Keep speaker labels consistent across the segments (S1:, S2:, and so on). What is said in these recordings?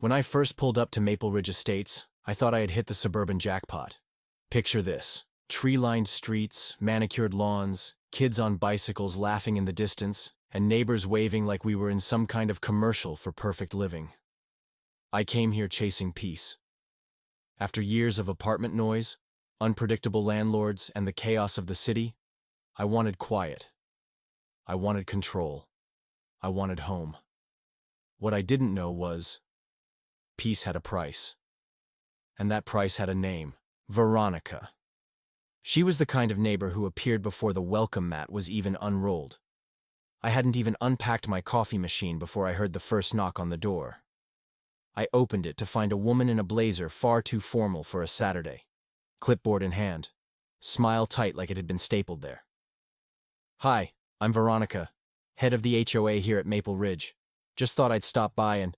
S1: When I first pulled up to Maple Ridge Estates, I thought I had hit the suburban jackpot. Picture this: tree-lined streets, manicured lawns, kids on bicycles laughing in the distance, and neighbors waving like we were in some kind of commercial for perfect living. I came here chasing peace. After years of apartment noise, unpredictable landlords, and the chaos of the city, I wanted quiet. I wanted control. I wanted home. What I didn't know was, peace had a price. And that price had a name: Veronica. She was the kind of neighbor who appeared before the welcome mat was even unrolled. I hadn't even unpacked my coffee machine before I heard the first knock on the door. I opened it to find a woman in a blazer far too formal for a Saturday, clipboard in hand, smile tight like it had been stapled there. "Hi, I'm Veronica, head of the HOA here at Maple Ridge. Just thought I'd stop by and...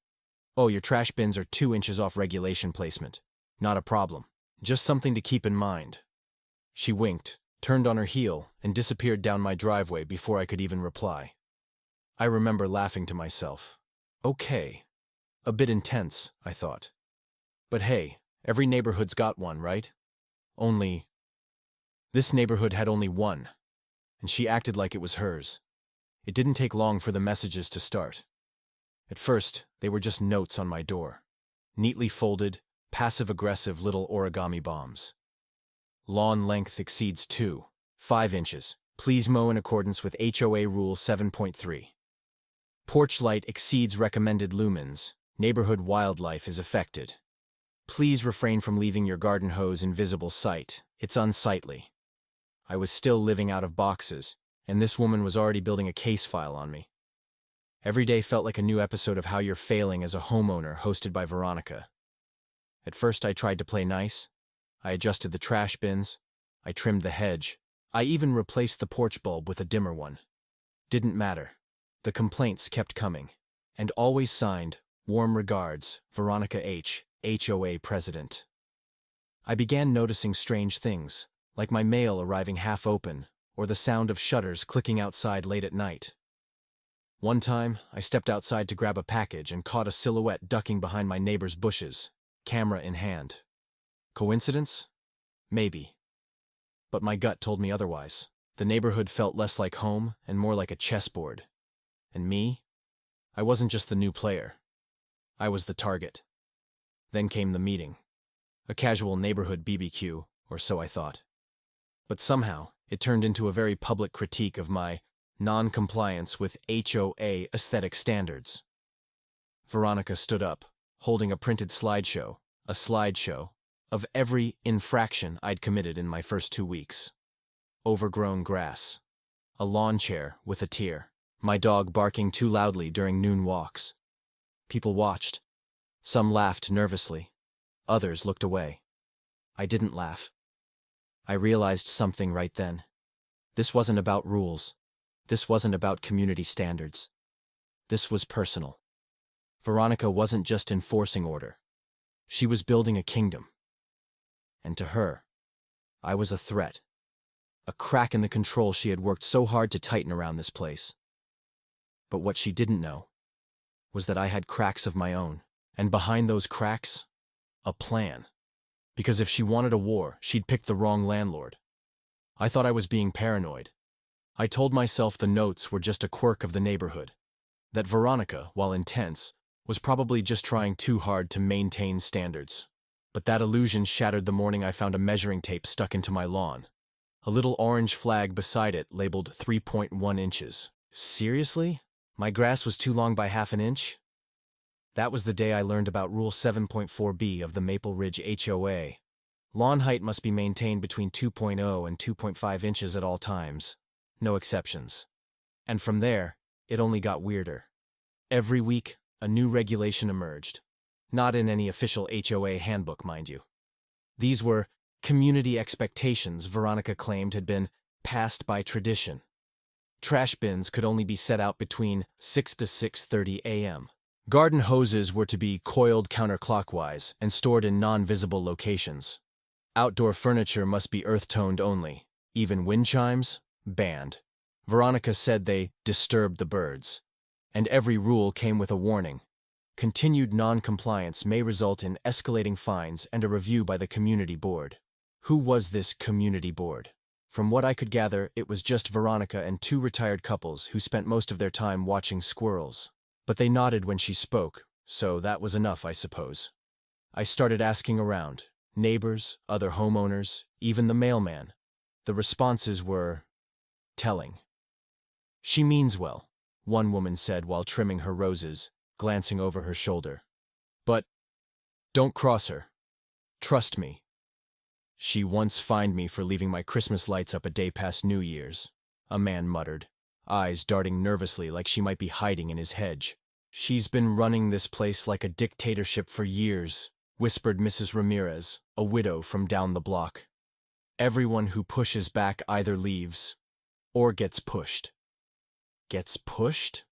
S1: Oh, your trash bins are 2 inches off regulation placement. Not a problem. Just something to keep in mind." She winked, turned on her heel, and disappeared down my driveway before I could even reply. I remember laughing to myself. Okay. A bit intense, I thought. But hey, every neighborhood's got one, right? Only... This neighborhood had only one, and she acted like it was hers. It didn't take long for the messages to start. At first, they were just notes on my door. Neatly folded, passive-aggressive little origami bombs. Lawn length exceeds 5 inches. Please mow in accordance with HOA Rule 7.3. Porch light exceeds recommended lumens. Neighborhood wildlife is affected. Please refrain from leaving your garden hose in visible sight. It's unsightly. I was still living out of boxes, and this woman was already building a case file on me. Every day felt like a new episode of How You're Failing as a Homeowner, hosted by Veronica. At first I tried to play nice. I adjusted the trash bins. I trimmed the hedge. I even replaced the porch bulb with a dimmer one. Didn't matter. The complaints kept coming. And always signed, "Warm regards, Veronica H., HOA President." I began noticing strange things, like my mail arriving half open, or the sound of shutters clicking outside late at night. One time, I stepped outside to grab a package and caught a silhouette ducking behind my neighbor's bushes, camera in hand. Coincidence? Maybe. But my gut told me otherwise. The neighborhood felt less like home and more like a chessboard. And me? I wasn't just the new player. I was the target. Then came the meeting. A casual neighborhood BBQ, or so I thought. But somehow, it turned into a very public critique of my non-compliance with HOA aesthetic standards. Veronica stood up, holding a printed slideshow, of every infraction I'd committed in my first 2 weeks. Overgrown grass. A lawn chair with a tear. My dog barking too loudly during noon walks. People watched. Some laughed nervously. Others looked away. I didn't laugh. I realized something right then. This wasn't about rules. This wasn't about community standards. This was personal. Veronica wasn't just enforcing order. She was building a kingdom. And to her, I was a threat. A crack in the control she had worked so hard to tighten around this place. But what she didn't know was that I had cracks of my own, and behind those cracks, a plan. Because if she wanted a war, she'd picked the wrong landlord. I thought I was being paranoid. I told myself the notes were just a quirk of the neighborhood. That Veronica, while intense, was probably just trying too hard to maintain standards. But that illusion shattered the morning I found a measuring tape stuck into my lawn. A little orange flag beside it labeled 3.1 inches. Seriously? My grass was too long by half an inch? That was the day I learned about Rule 7.4b of the Maple Ridge HOA. Lawn height must be maintained between 2.0 and 2.5 inches at all times. No exceptions. And from there, it only got weirder. Every week, a new regulation emerged. Not in any official HOA handbook, mind you. These were community expectations Veronica claimed had been passed by tradition. Trash bins could only be set out between 6 to 6:30 a.m. Garden hoses were to be coiled counterclockwise and stored in non-visible locations. Outdoor furniture must be earth-toned only. Even wind chimes? Banned. Veronica said they disturbed the birds. And every rule came with a warning. Continued non-compliance may result in escalating fines and a review by the community board. Who was this community board? From what I could gather, it was just Veronica and two retired couples who spent most of their time watching squirrels. But they nodded when she spoke, so that was enough, I suppose. I started asking around. Neighbors, other homeowners, even the mailman. The responses were telling. "She means well," one woman said while trimming her roses, glancing over her shoulder. "But don't cross her. Trust me. She once fined me for leaving my Christmas lights up a day past New Year's," a man muttered, eyes darting nervously like she might be hiding in his hedge. "She's been running this place like a dictatorship for years," whispered Mrs. Ramirez, a widow from down the block. "Everyone who pushes back either leaves or gets pushed." Gets pushed?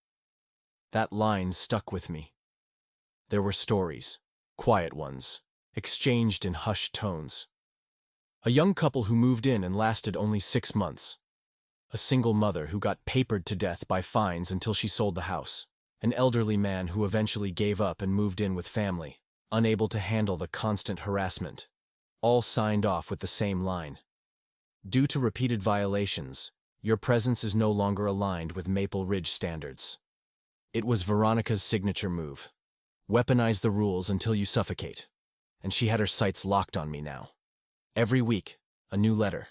S1: That line stuck with me. There were stories, quiet ones, exchanged in hushed tones. A young couple who moved in and lasted only 6 months. A single mother who got papered to death by fines until she sold the house. An elderly man who eventually gave up and moved in with family, unable to handle the constant harassment. All signed off with the same line. "Due to repeated violations, your presence is no longer aligned with Maple Ridge standards." It was Veronica's signature move. Weaponize the rules until you suffocate. And she had her sights locked on me now. Every week, a new letter.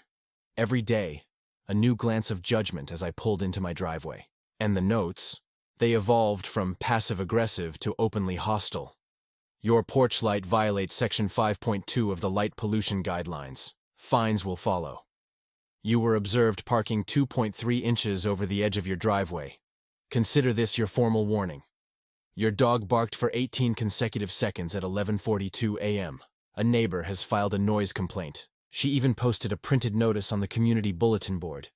S1: Every day, a new glance of judgment as I pulled into my driveway. And the notes, they evolved from passive-aggressive to openly hostile. "Your porch light violates Section 5.2 of the Light Pollution Guidelines. Fines will follow. You were observed parking 2.3 inches over the edge of your driveway. Consider this your formal warning. Your dog barked for 18 consecutive seconds at 11:42 a.m. A neighbor has filed a noise complaint. She even posted a printed notice on the community bulletin board.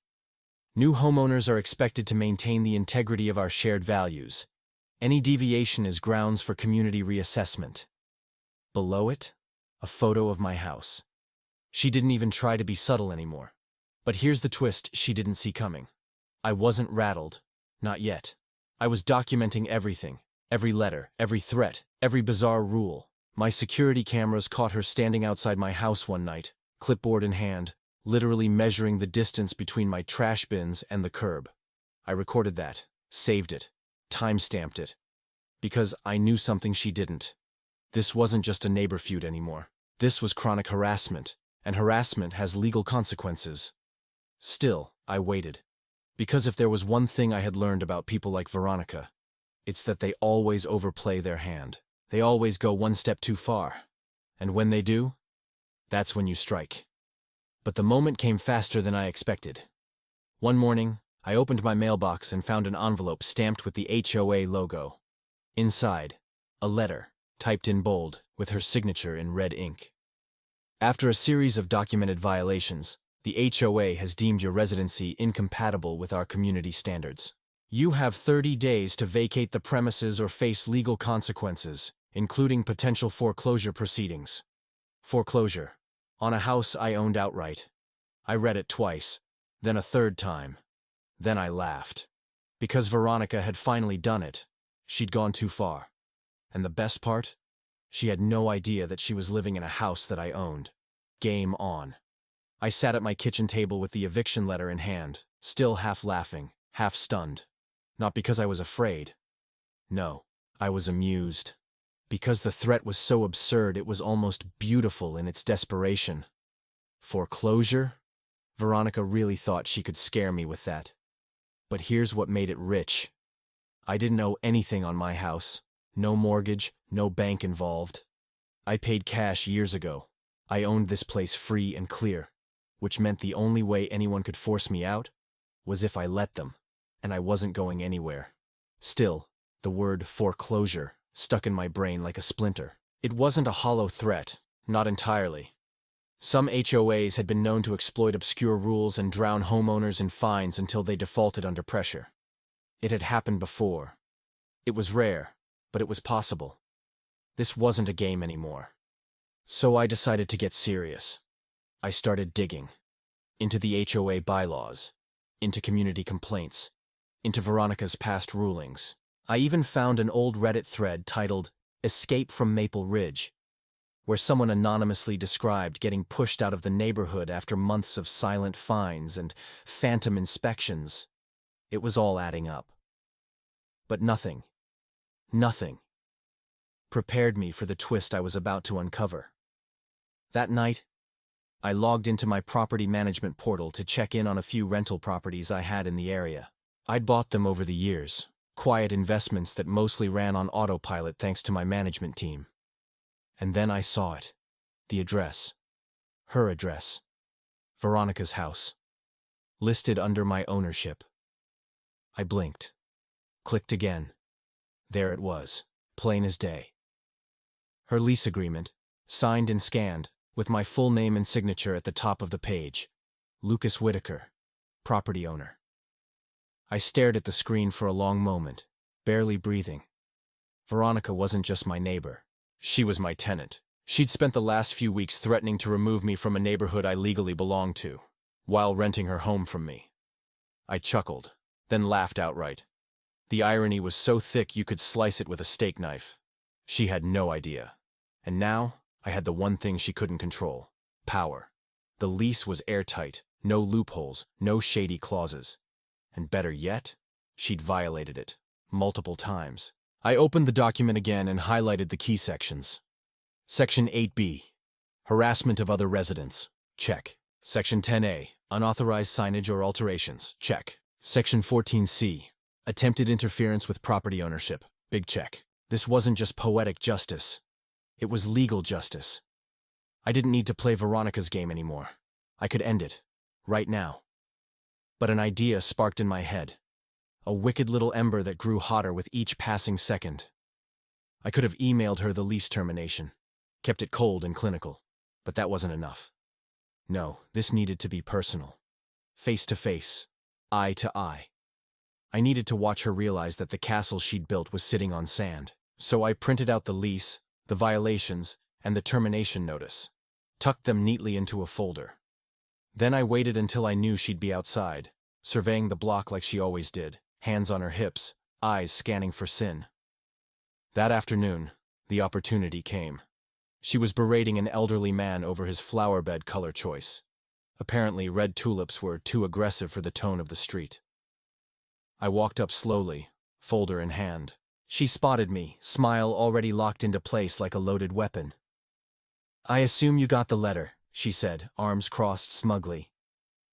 S1: New homeowners are expected to maintain the integrity of our shared values. Any deviation is grounds for community reassessment." Below it, a photo of my house. She didn't even try to be subtle anymore. But here's the twist she didn't see coming. I wasn't rattled. Not yet. I was documenting everything. Every letter, every threat, every bizarre rule. My security cameras caught her standing outside my house one night, clipboard in hand, literally measuring the distance between my trash bins and the curb. I recorded that, saved it, time-stamped it. Because I knew something she didn't. This wasn't just a neighbor feud anymore. This was chronic harassment, and harassment has legal consequences. Still, I waited. Because if there was one thing I had learned about people like Veronica, it's that they always overplay their hand. They always go one step too far. And when they do, that's when you strike. But the moment came faster than I expected. One morning, I opened my mailbox and found an envelope stamped with the HOA logo. Inside, a letter, typed in bold, with her signature in red ink. "After a series of documented violations, the HOA has deemed your residency incompatible with our community standards. You have 30 days to vacate the premises or face legal consequences, including potential foreclosure proceedings." Foreclosure. On a house I owned outright. I read it twice, then a third time. Then I laughed. Because Veronica had finally done it, she'd gone too far. And the best part? She had no idea that she was living in a house that I owned. Game on. I sat at my kitchen table with the eviction letter in hand, still half laughing, half stunned. Not because I was afraid. No, I was amused. Because the threat was so absurd it was almost beautiful in its desperation. Foreclosure? Veronica really thought she could scare me with that. But here's what made it rich. I didn't owe anything on my house. No mortgage, no bank involved. I paid cash years ago. I owned this place free and clear, which meant the only way anyone could force me out was if I let them, and I wasn't going anywhere. Still, the word foreclosure stuck in my brain like a splinter. It wasn't a hollow threat, not entirely. Some HOAs had been known to exploit obscure rules and drown homeowners in fines until they defaulted under pressure. It had happened before. It was rare, but it was possible. This wasn't a game anymore. So I decided to get serious. I started digging. Into the HOA bylaws. Into community complaints. Into Veronica's past rulings. I even found an old Reddit thread titled, "Escape from Maple Ridge," where someone anonymously described getting pushed out of the neighborhood after months of silent fines and phantom inspections. It was all adding up. But nothing prepared me for the twist I was about to uncover. That night, I logged into my property management portal to check in on a few rental properties I had in the area. I'd bought them over the years, quiet investments that mostly ran on autopilot thanks to my management team. And then I saw it. The address. Her address. Veronica's house. Listed under my ownership. I blinked. Clicked again. There it was, plain as day. Her lease agreement, signed and scanned, with my full name and signature at the top of the page. Lucas Whitaker, property owner. I stared at the screen for a long moment, barely breathing. Veronica wasn't just my neighbor. She was my tenant. She'd spent the last few weeks threatening to remove me from a neighborhood I legally belonged to, while renting her home from me. I chuckled, then laughed outright. The irony was so thick you could slice it with a steak knife. She had no idea. And now, I had the one thing she couldn't control: power. The lease was airtight, no loopholes, no shady clauses. And better yet, she'd violated it, multiple times. I opened the document again and highlighted the key sections. Section 8B, harassment of other residents, check. Section 10A, unauthorized signage or alterations, check. Section 14C, attempted interference with property ownership, big check. This wasn't just poetic justice. It was legal justice. I didn't need to play Veronica's game anymore. I could end it, right now. But an idea sparked in my head. A wicked little ember that grew hotter with each passing second. I could have emailed her the lease termination, kept it cold and clinical, but that wasn't enough. No, this needed to be personal. Face to face, eye to eye. I needed to watch her realize that the castle she'd built was sitting on sand. So I printed out the lease, the violations, and the termination notice, tucked them neatly into a folder. Then I waited until I knew she'd be outside, surveying the block like she always did, hands on her hips, eyes scanning for sin. That afternoon, the opportunity came. She was berating an elderly man over his flower bed color choice. Apparently, red tulips were too aggressive for the tone of the street. I walked up slowly, folder in hand. She spotted me, smile already locked into place like a loaded weapon. "I assume you got the letter," she said, arms crossed smugly.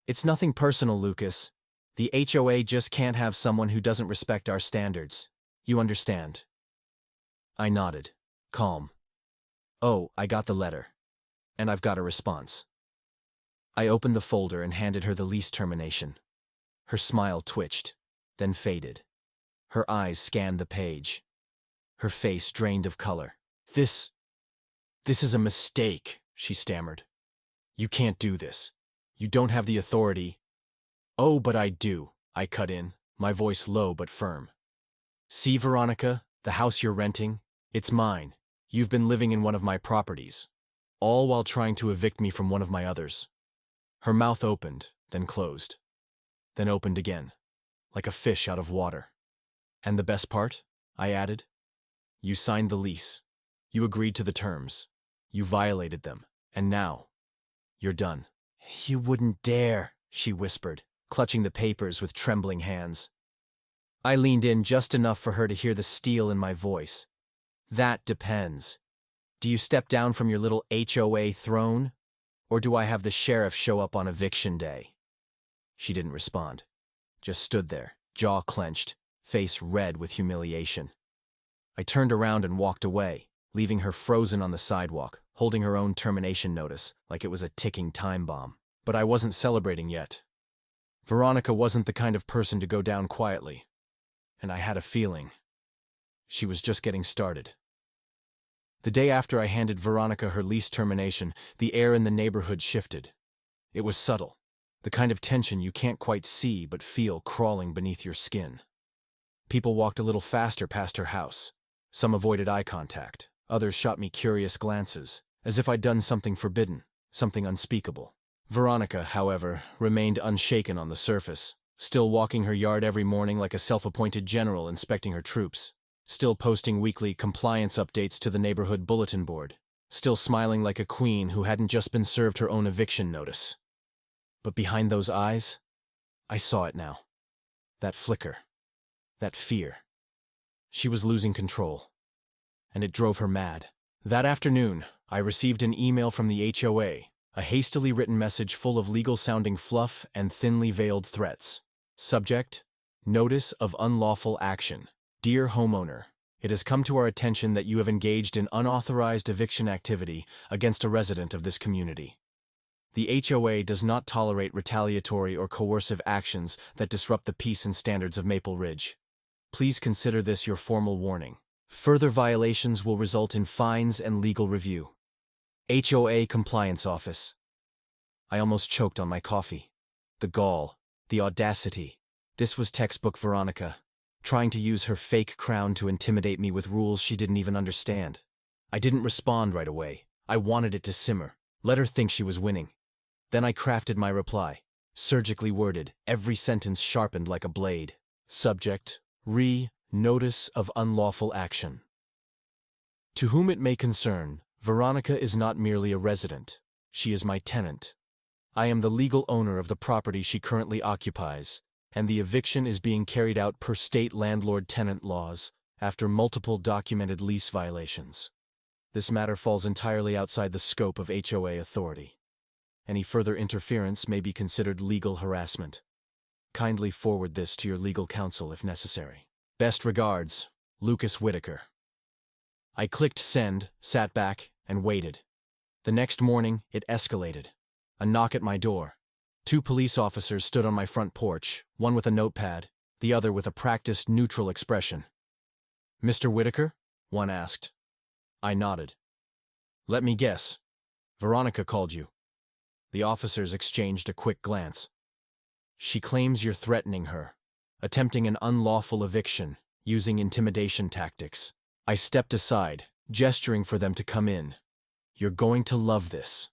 S1: "It's nothing personal, Lucas. The HOA just can't have someone who doesn't respect our standards. You understand?" I nodded, calm. "Oh, I got the letter. And I've got a response." I opened the folder and handed her the lease termination. Her smile twitched, then faded. Her eyes scanned the page. Her face drained of color. This is a mistake," she stammered. "You can't do this. You don't have the authority." "Oh, but I do," I cut in, my voice low but firm. "See, Veronica, the house you're renting? It's mine. You've been living in one of my properties, all while trying to evict me from one of my others." Her mouth opened, then closed, then opened again, like a fish out of water. "And the best part?" I added. "You signed the lease. You agreed to the terms. You violated them. And now, you're done." "You wouldn't dare," she whispered, clutching the papers with trembling hands. I leaned in just enough for her to hear the steel in my voice. "That depends. Do you step down from your little HOA throne? Or do I have the sheriff show up on eviction day?" She didn't respond, just stood there, jaw clenched, face red with humiliation. I turned around and walked away, leaving her frozen on the sidewalk, holding her own termination notice like it was a ticking time bomb. But I wasn't celebrating yet. Veronica wasn't the kind of person to go down quietly, and I had a feeling she was just getting started. The day after I handed Veronica her lease termination, the air in the neighborhood shifted. It was subtle, the kind of tension you can't quite see but feel crawling beneath your skin. People walked a little faster past her house. Some avoided eye contact. Others shot me curious glances, as if I'd done something forbidden, something unspeakable. Veronica, however, remained unshaken on the surface. Still walking her yard every morning like a self-appointed general inspecting her troops. Still posting weekly compliance updates to the neighborhood bulletin board. Still smiling like a queen who hadn't just been served her own eviction notice. But behind those eyes, I saw it now. That flicker. That fear. She was losing control. And it drove her mad. That afternoon, I received an email from the HOA, a hastily written message full of legal-sounding fluff and thinly veiled threats. Subject: Notice of unlawful action. Dear homeowner, it has come to our attention that you have engaged in unauthorized eviction activity against a resident of this community. The HOA does not tolerate retaliatory or coercive actions that disrupt the peace and standards of Maple Ridge. Please consider this your formal warning. Further violations will result in fines and legal review. HOA Compliance Office. I almost choked on my coffee. The gall, the audacity. This was textbook Veronica, trying to use her fake crown to intimidate me with rules she didn't even understand. I didn't respond right away. I wanted it to simmer, let her think she was winning. Then I crafted my reply, surgically worded, every sentence sharpened like a blade. Subject: Notice of unlawful action. To whom it may concern, Veronica is not merely a resident. She is my tenant. I am the legal owner of the property she currently occupies, and the eviction is being carried out per state landlord-tenant laws after multiple documented lease violations. This matter falls entirely outside the scope of HOA authority. Any further interference may be considered legal harassment. Kindly forward this to your legal counsel if necessary. Best regards, Lucas Whitaker. I clicked send, sat back, and waited. The next morning, it escalated. A knock at my door. 2 police officers stood on my front porch, one with a notepad, the other with a practiced, neutral expression. Mr. Whitaker? One asked. I nodded. Let me guess. Veronica called you. The officers exchanged a quick glance. She claims you're threatening her, attempting an unlawful eviction, using intimidation tactics. I stepped aside, gesturing for them to come in. You're going to love this.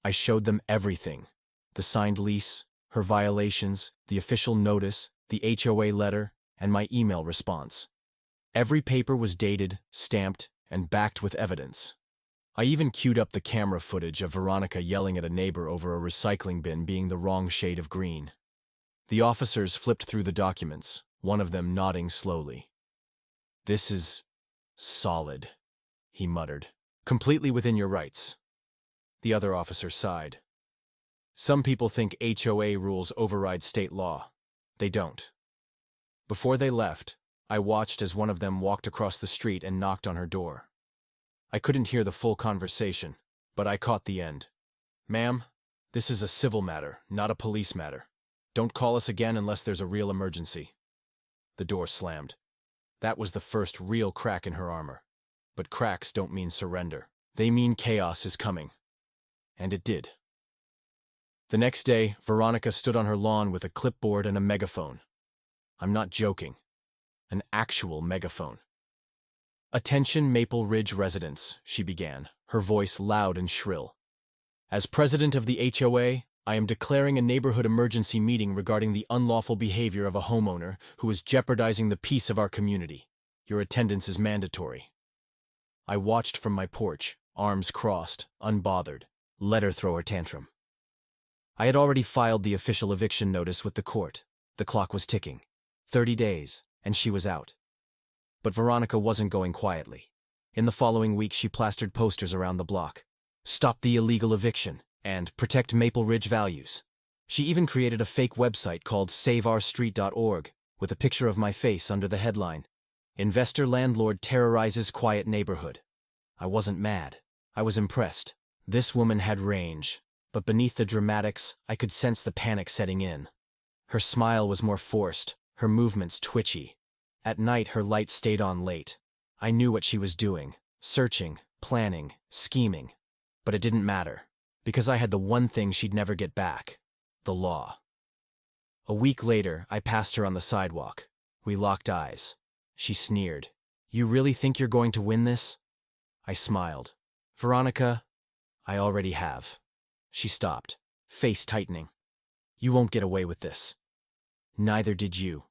S1: I showed them everything. The signed lease, her violations, the official notice, the HOA letter, and my email response. Every paper was dated, stamped, and backed with evidence. I even queued up the camera footage of Veronica yelling at a neighbor over a recycling bin being the wrong shade of green. The officers flipped through the documents, one of them nodding slowly. This is solid, he muttered. Completely within your rights. The other officer sighed. Some people think HOA rules override state law. They don't. Before they left, I watched as one of them walked across the street and knocked on her door. I couldn't hear the full conversation, but I caught the end. Ma'am, this is a civil matter, not a police matter. Don't call us again unless there's a real emergency. The door slammed. That was the first real crack in her armor. But cracks don't mean surrender. They mean chaos is coming. And it did. The next day, Veronica stood on her lawn with a clipboard and a megaphone. I'm not joking. An actual megaphone. Attention Maple Ridge residents, she began, her voice loud and shrill. As president of the HOA, I am declaring a neighborhood emergency meeting regarding the unlawful behavior of a homeowner who is jeopardizing the peace of our community. Your attendance is mandatory. I watched from my porch, arms crossed, unbothered. Let her throw her tantrum. I had already filed the official eviction notice with the court. The clock was ticking. 30 days, and she was out. But Veronica wasn't going quietly. In the following week, she plastered posters around the block. Stop the illegal eviction, and protect Maple Ridge values. She even created a fake website called SaveOurStreet.org with a picture of my face under the headline, Investor Landlord Terrorizes Quiet Neighborhood. I wasn't mad. I was impressed. This woman had range, but beneath the dramatics, I could sense the panic setting in. Her smile was more forced, her movements twitchy. At night, her light stayed on late. I knew what she was doing, searching, planning, scheming. But it didn't matter, because I had the one thing she'd never get back, the law. A week later, I passed her on the sidewalk. We locked eyes. She sneered. You really think you're going to win this? I smiled. Veronica, I already have. She stopped, face tightening. You won't get away with this. Neither did you.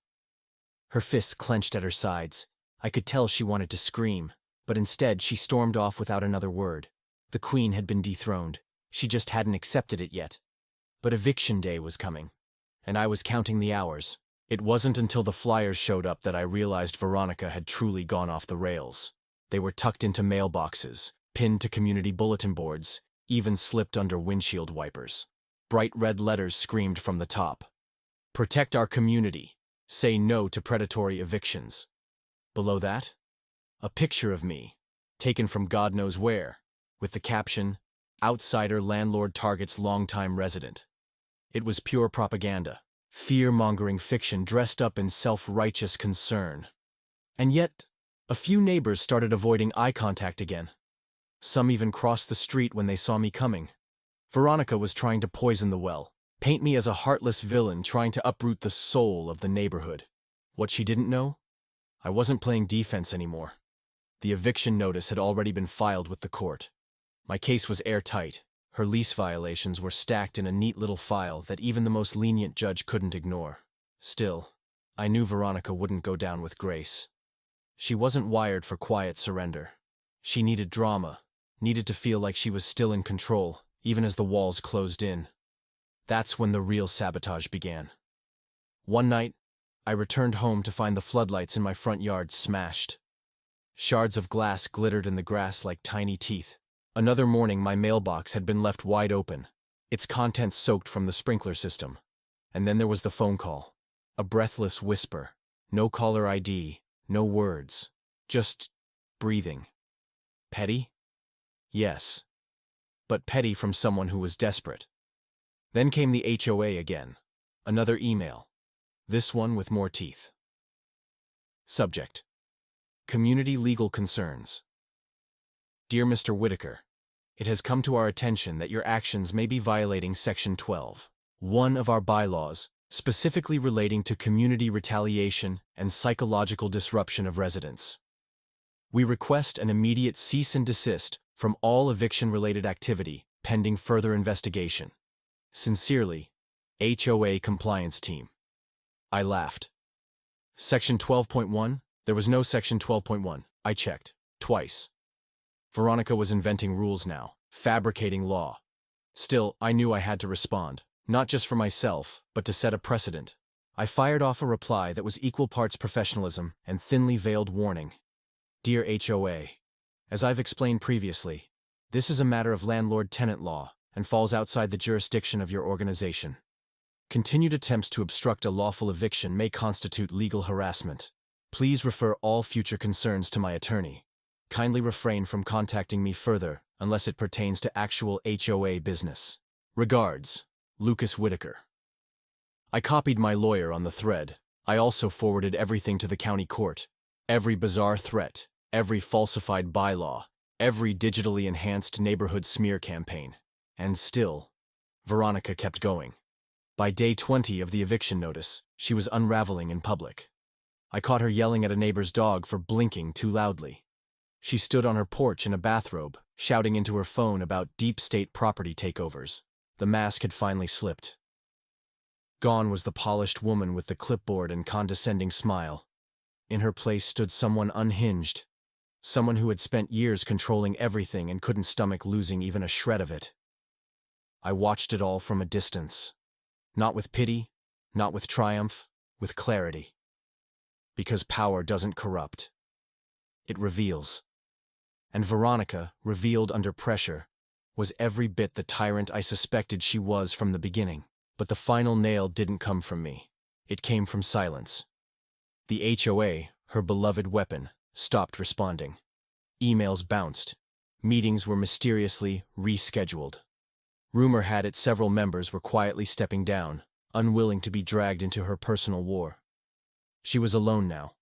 S1: Her fists clenched at her sides. I could tell she wanted to scream, but instead she stormed off without another word. The queen had been dethroned. She just hadn't accepted it yet. But eviction day was coming, and I was counting the hours. It wasn't until the flyers showed up that I realized Veronica had truly gone off the rails. They were tucked into mailboxes, pinned to community bulletin boards, even slipped under windshield wipers. Bright red letters screamed from the top. Protect our community. Say no to predatory evictions. Below that, a picture of me, taken from God knows where, with the caption, "Outsider landlord targets longtime resident." It was pure propaganda, fear-mongering fiction dressed up in self-righteous concern. And yet, a few neighbors started avoiding eye contact again. Some even crossed the street when they saw me coming. Veronica was trying to poison the well, paint me as a heartless villain trying to uproot the soul of the neighborhood. What she didn't know? I wasn't playing defense anymore. The eviction notice had already been filed with the court. My case was airtight. Her lease violations were stacked in a neat little file that even the most lenient judge couldn't ignore. Still, I knew Veronica wouldn't go down with grace. She wasn't wired for quiet surrender. She needed drama, needed to feel like she was still in control, even as the walls closed in. That's when the real sabotage began. One night, I returned home to find the floodlights in my front yard smashed. Shards of glass glittered in the grass like tiny teeth. Another morning, my mailbox had been left wide open, its contents soaked from the sprinkler system. And then there was the phone call. A breathless whisper. No caller ID, no words. Just breathing. Petty? Yes. But petty from someone who was desperate. Then came the HOA again. Another email. This one with more teeth. Subject: Community Legal Concerns. Dear Mr. Whitaker, it has come to our attention that your actions may be violating Section 12(1) of our bylaws, specifically relating to community retaliation and psychological disruption of residents. We request an immediate cease and desist from all eviction-related activity, pending further investigation. Sincerely, HOA Compliance Team. I laughed. Section 12.1? There was no Section 12.1. I checked. Twice. Veronica was inventing rules now, fabricating law. Still, I knew I had to respond, not just for myself, but to set a precedent. I fired off a reply that was equal parts professionalism and thinly veiled warning. Dear HOA, as I've explained previously, this is a matter of landlord-tenant law and falls outside the jurisdiction of your organization. Continued attempts to obstruct a lawful eviction may constitute legal harassment. Please refer all future concerns to my attorney. Kindly refrain from contacting me further unless it pertains to actual HOA business. Regards, Lucas Whitaker. I copied my lawyer on the thread. I also forwarded everything to the county court. Every bizarre threat, every falsified bylaw, every digitally enhanced neighborhood smear campaign. And still, Veronica kept going. By day 20 of the eviction notice, she was unraveling in public. I caught her yelling at a neighbor's dog for blinking too loudly. She stood on her porch in a bathrobe, shouting into her phone about deep state property takeovers. The mask had finally slipped. Gone was the polished woman with the clipboard and condescending smile. In her place stood someone unhinged, someone who had spent years controlling everything and couldn't stomach losing even a shred of it. I watched it all from a distance. Not with pity, not with triumph, with clarity. Because power doesn't corrupt. It reveals. And Veronica, revealed under pressure, was every bit the tyrant I suspected she was from the beginning. But the final nail didn't come from me. It came from silence. The HOA, her beloved weapon, stopped responding. Emails bounced. Meetings were mysteriously rescheduled. Rumor had it several members were quietly stepping down, unwilling to be dragged into her personal war. She was alone now,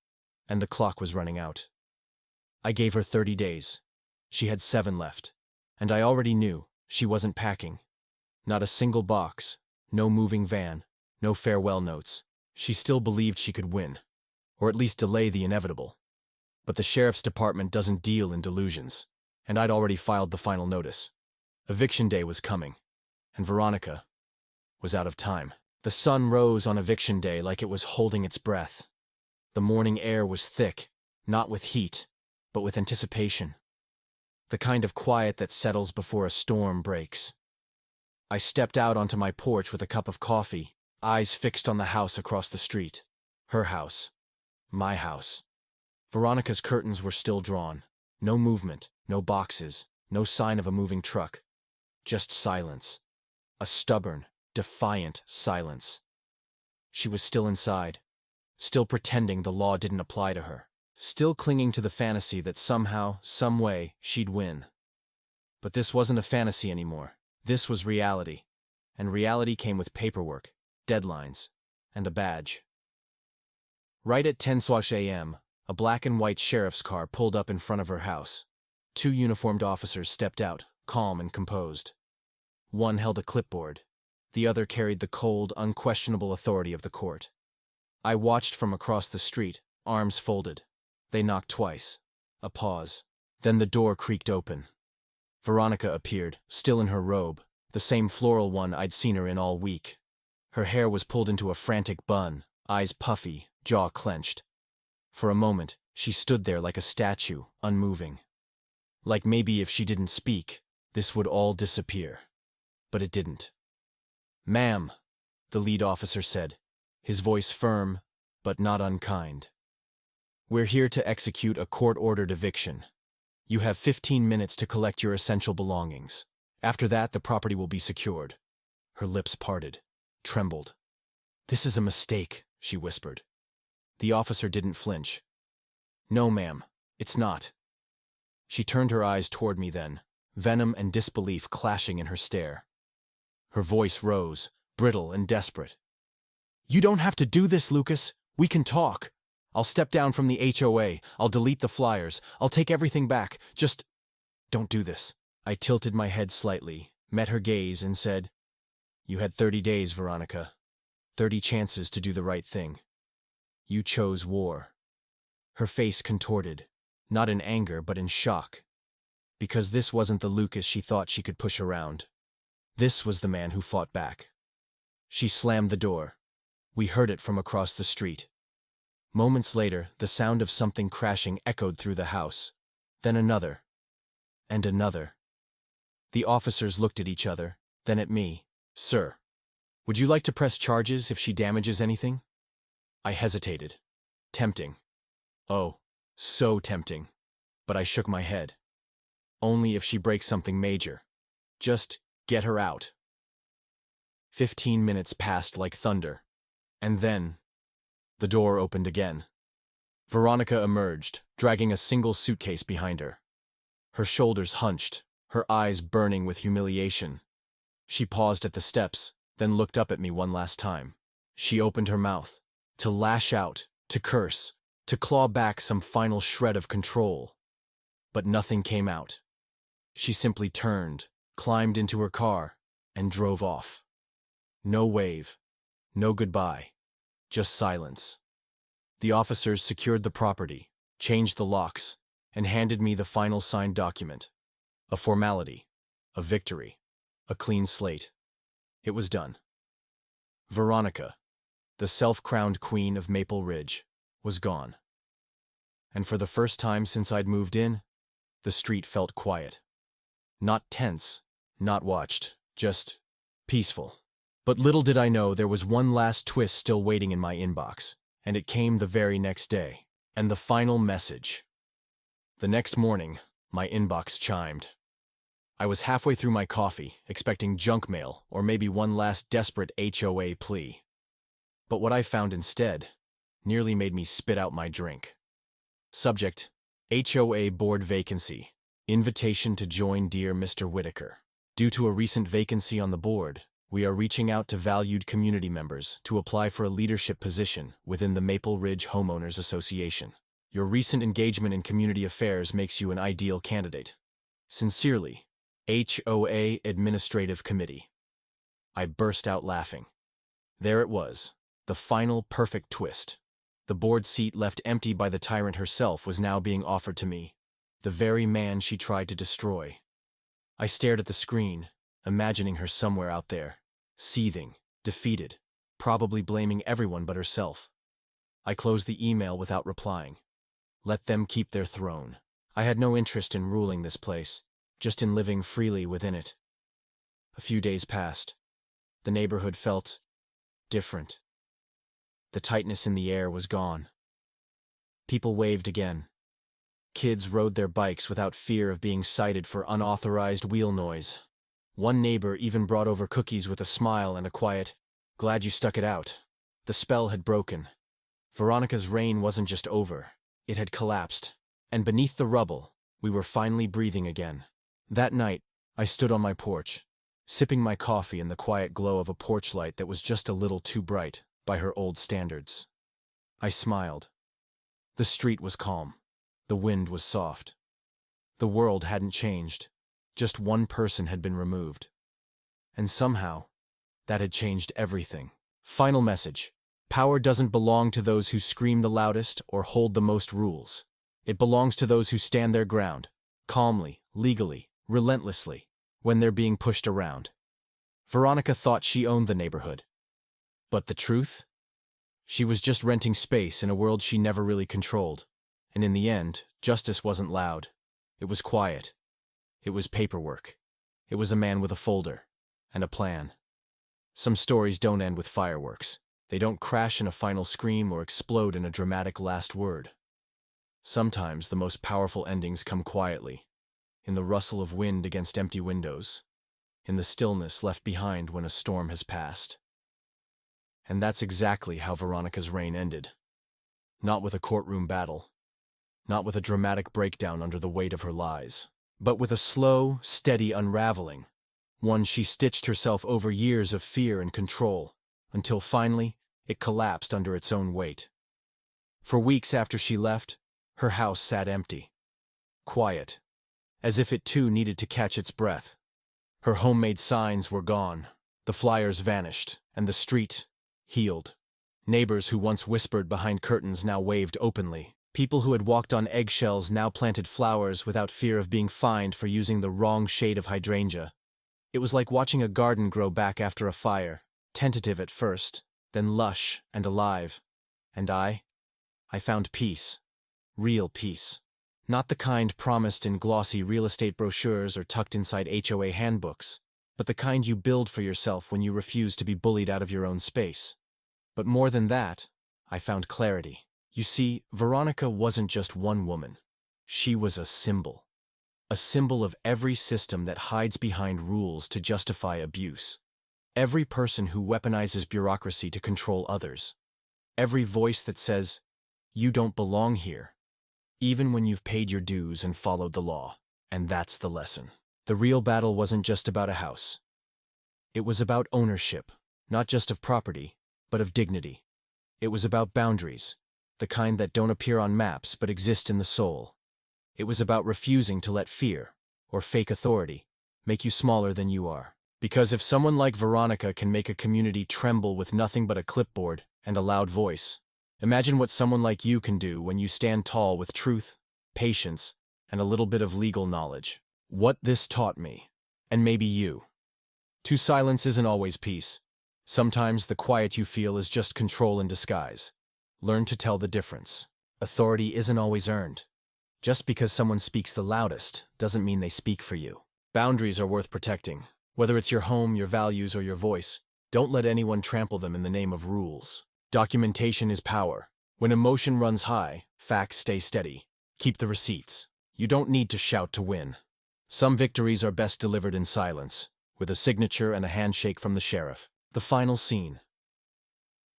S1: and the clock was running out. I gave her 30 days. She had 7 left, and I already knew she wasn't packing. Not a single box, no moving van, no farewell notes. She still believed she could win, or at least delay the inevitable. But the sheriff's department doesn't deal in delusions, and I'd already filed the final notice. Eviction day was coming, and Veronica was out of time. The sun rose on eviction day like it was holding its breath. The morning air was thick, not with heat, but with anticipation. The kind of quiet that settles before a storm breaks. I stepped out onto my porch with a cup of coffee, eyes fixed on the house across the street. Her house. My house. Veronica's curtains were still drawn. No movement, no boxes, no sign of a moving truck. Just silence. A stubborn, defiant silence. She was still inside, still pretending the law didn't apply to her, still clinging to the fantasy that somehow, some way, she'd win. But this wasn't a fantasy anymore. This was reality. And reality came with paperwork, deadlines, and a badge. Right at 10 a.m., a black and white sheriff's car pulled up in front of her house. 2 uniformed officers stepped out, calm and composed. One held a clipboard. The other carried the cold, unquestionable authority of the court. I watched from across the street, arms folded. They knocked twice. A pause. Then the door creaked open. Veronica appeared, still in her robe, the same floral one I'd seen her in all week. Her hair was pulled into a frantic bun, eyes puffy, jaw clenched. For a moment, she stood there like a statue, unmoving. Like maybe if she didn't speak, this would all disappear. But it didn't. "Ma'am," the lead officer said, his voice firm, but not unkind. "We're here to execute a court-ordered eviction. You have 15 minutes to collect your essential belongings. After that, the property will be secured." Her lips parted, trembled. "This is a mistake," she whispered. The officer didn't flinch. "No, ma'am, it's not." She turned her eyes toward me then, venom and disbelief clashing in her stare. Her voice rose, brittle and desperate. "You don't have to do this, Lucas. We can talk. I'll step down from the HOA. I'll delete the flyers. I'll take everything back. Just don't do this." I tilted my head slightly, met her gaze, and said, "You had 30 days, Veronica. 30 chances to do the right thing. You chose war." Her face contorted, not in anger but in shock. Because this wasn't the Lucas she thought she could push around. This was the man who fought back. She slammed the door. We heard it from across the street. Moments later, the sound of something crashing echoed through the house. Then another. And another. The officers looked at each other, then at me. "Sir, would you like to press charges if she damages anything?" I hesitated. Tempting. Oh, so tempting. But I shook my head. Only if she breaks something major. Just get her out. 15 minutes passed like thunder. And then, the door opened again. Veronica emerged, dragging a single suitcase behind her. Her shoulders hunched, her eyes burning with humiliation. She paused at the steps, then looked up at me one last time. She opened her mouth, to lash out, to curse, to claw back some final shred of control. But nothing came out. She simply turned, climbed into her car, and drove off. No wave, no goodbye, just silence. The officers secured the property, changed the locks, and handed me the final signed document. A formality, a victory, a clean slate. It was done. Veronica, the self-crowned queen of Maple Ridge, was gone. And for the first time since I'd moved in, the street felt quiet. Not tense, not watched, just peaceful. But little did I know there was one last twist still waiting in my inbox, and it came the very next day. And the final message. The next morning, my inbox chimed. I was halfway through my coffee, expecting junk mail or maybe one last desperate HOA plea. But what I found instead nearly made me spit out my drink. Subject: HOA board vacancy. Invitation to join dear Mr. Whitaker. Due to a recent vacancy on the board, we are reaching out to valued community members to apply for a leadership position within the Maple Ridge Homeowners Association. Your recent engagement in community affairs makes you an ideal candidate. Sincerely, HOA Administrative Committee. I burst out laughing. There it was, the final perfect twist. The board seat left empty by the tyrant herself was now being offered to me, the very man she tried to destroy. I stared at the screen, imagining her somewhere out there, seething, defeated, probably blaming everyone but herself. I closed the email without replying. Let them keep their throne. I had no interest in ruling this place, just in living freely within it. A few days passed. The neighborhood felt different. The tightness in the air was gone. People waved again. Kids rode their bikes without fear of being cited for unauthorized wheel noise. One neighbor even brought over cookies with a smile and a quiet, "Glad you stuck it out." The spell had broken. Veronica's reign wasn't just over, it had collapsed. And beneath the rubble, we were finally breathing again. That night, I stood on my porch, sipping my coffee in the quiet glow of a porch light that was just a little too bright by her old standards. I smiled. The street was calm. The wind was soft. The world hadn't changed. Just one person had been removed. And somehow, that had changed everything. Final message. Power doesn't belong to those who scream the loudest or hold the most rules. It belongs to those who stand their ground, calmly, legally, relentlessly, when they're being pushed around. Veronica thought she owned the neighborhood. But the truth? She was just renting space in a world she never really controlled. And in the end, justice wasn't loud. It was quiet. It was paperwork. It was a man with a folder and a plan. Some stories don't end with fireworks. They don't crash in a final scream or explode in a dramatic last word. Sometimes the most powerful endings come quietly, in the rustle of wind against empty windows, in the stillness left behind when a storm has passed. And that's exactly how Veronica's reign ended. Not with a courtroom battle, not with a dramatic breakdown under the weight of her lies, but with a slow, steady unraveling, one she stitched herself over years of fear and control, until finally it collapsed under its own weight. For weeks after she left, her house sat empty, quiet, as if it too needed to catch its breath. Her homemade signs were gone, the flyers vanished, and the street healed. Neighbors who once whispered behind curtains now waved openly. People who had walked on eggshells now planted flowers without fear of being fined for using the wrong shade of hydrangea. It was like watching a garden grow back after a fire, tentative at first, then lush and alive. And I found peace. Real peace. Not the kind promised in glossy real estate brochures or tucked inside HOA handbooks, but the kind you build for yourself when you refuse to be bullied out of your own space. But more than that, I found clarity. You see, Veronica wasn't just one woman. She was a symbol. A symbol of every system that hides behind rules to justify abuse. Every person who weaponizes bureaucracy to control others. Every voice that says, "You don't belong here," even when you've paid your dues and followed the law. And that's the lesson. The real battle wasn't just about a house. It was about ownership, not just of property, but of dignity. It was about boundaries, the kind that don't appear on maps but exist in the soul. It was about refusing to let fear, or fake authority, make you smaller than you are. Because if someone like Veronica can make a community tremble with nothing but a clipboard and a loud voice, imagine what someone like you can do when you stand tall with truth, patience, and a little bit of legal knowledge. What this taught me, and maybe you. To silence isn't always peace. Sometimes the quiet you feel is just control in disguise. Learn to tell the difference. Authority isn't always earned. Just because someone speaks the loudest doesn't mean they speak for you. Boundaries are worth protecting. Whether it's your home, your values, or your voice, don't let anyone trample them in the name of rules. Documentation is power. When emotion runs high, facts stay steady. Keep the receipts. You don't need to shout to win. Some victories are best delivered in silence, with a signature and a handshake from the sheriff. The final scene.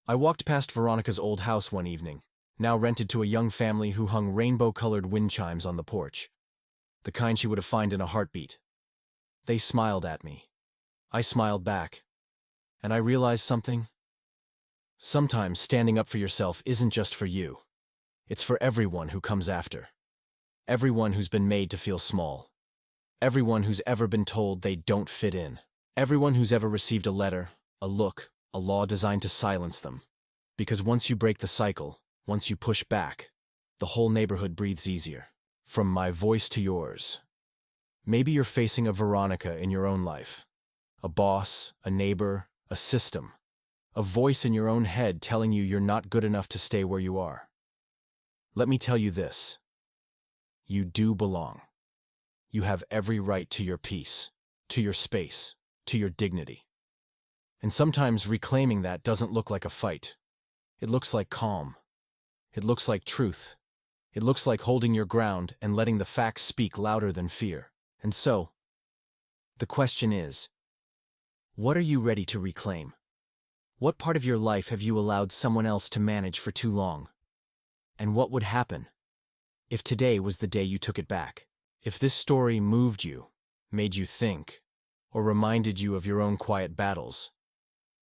S1: I walked past Veronica's old house one evening, now rented to a young family who hung rainbow-colored wind chimes on the porch. The kind she would have found in a heartbeat. They smiled at me. I smiled back. And I realized something. Sometimes standing up for yourself isn't just for you. It's for everyone who comes after. Everyone who's been made to feel small. Everyone who's ever been told they don't fit in. Everyone who's ever received a letter, a look, a law designed to silence them. Because once you break the cycle, once you push back, the whole neighborhood breathes easier. From my voice to yours. Maybe you're facing a Veronica in your own life. A boss, a neighbor, a system. A voice in your own head telling you you're not good enough to stay where you are. Let me tell you this. You do belong. You have every right to your peace, to your space, to your dignity. And sometimes reclaiming that doesn't look like a fight. It looks like calm. It looks like truth. It looks like holding your ground and letting the facts speak louder than fear. And so, the question is, what are you ready to reclaim? What part of your life have you allowed someone else to manage for too long? And what would happen if today was the day you took it back? If this story moved you, made you think, or reminded you of your own quiet battles,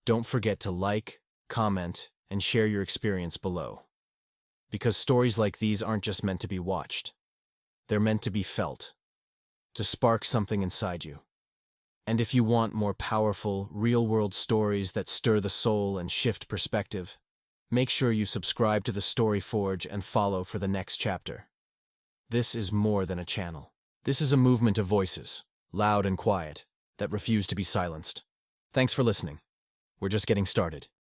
S1: don't forget to like, comment, and share your experience below. Because stories like these aren't just meant to be watched. They're meant to be felt, to spark something inside you. And if you want more powerful, real-world stories that stir the soul and shift perspective, make sure you subscribe to the Story Forge and follow for the next chapter. This is more than a channel. This is a movement of voices, loud and quiet, that refuse to be silenced. Thanks for listening. We're just getting started.